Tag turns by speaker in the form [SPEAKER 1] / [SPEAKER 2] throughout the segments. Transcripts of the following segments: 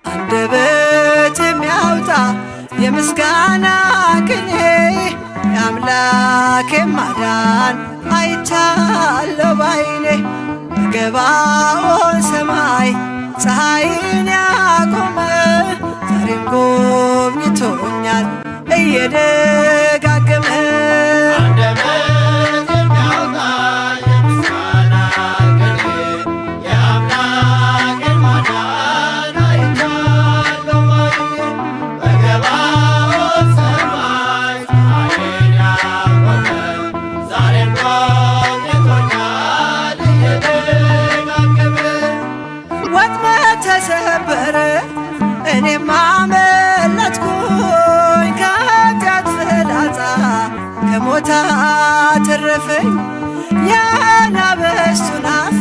[SPEAKER 1] አንደበት የሚያወጣ የምስጋና ቅኔ የአምላኬ ማዳን አይቻለሁ ባይኔ። በገባኦን ሰማይ ፀሐይን ያቆመ ዛሬም ጎብኝቶኛል እየደጋገመ። ተሰበረ እኔም አመለጥኩኝ ከኃጢአት ፍላጻ ከሞት አተረፈኝ። የአናብስቱን አፍ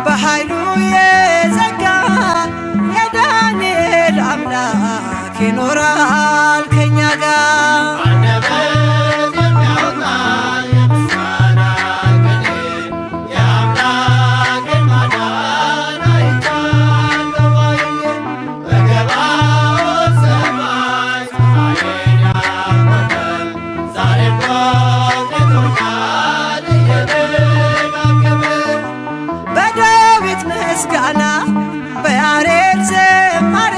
[SPEAKER 1] በኃይሉ የዘጋ የዳንኤል አምላክ ይኖራል ከኛ ጋር። ምስጋና በያሬድ ዝማሬ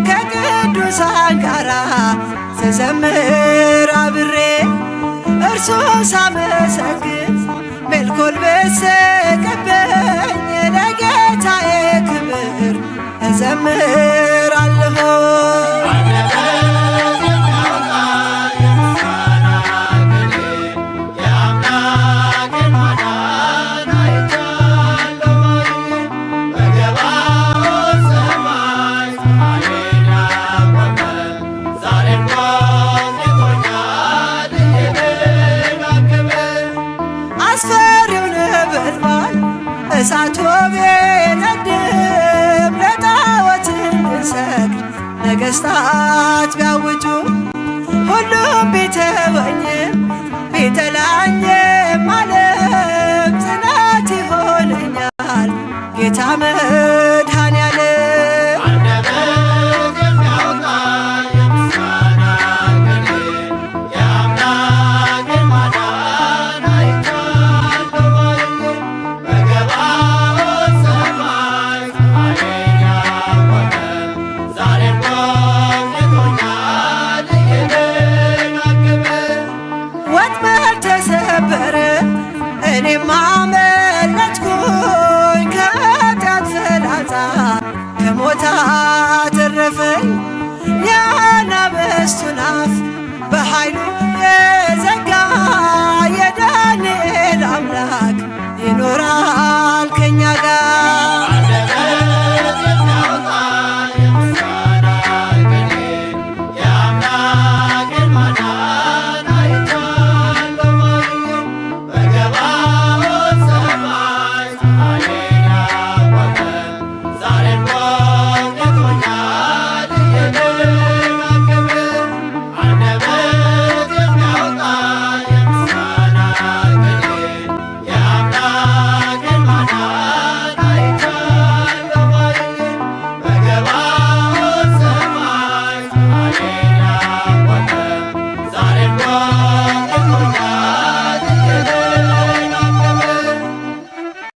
[SPEAKER 1] ከቅዱሳን ጋራ ስዘምር አብሬ እርሱን ሳመሰግን ሜልኮል ብስቅብኝ ለጌታዬ ክብር እዘምራለሁ። አስፈሪው ነበልባል እሳቱ ቢነድም ለጣዖት እንድንሰግድ ነገሥታት ቢያውጁ ሁሉም ቢተወኝም ቢጠላኝም ዓለም ጽናት ይሆነኛል ጌታ መድኃኔዓለም። ወጥመድ ተሰበረ እኔም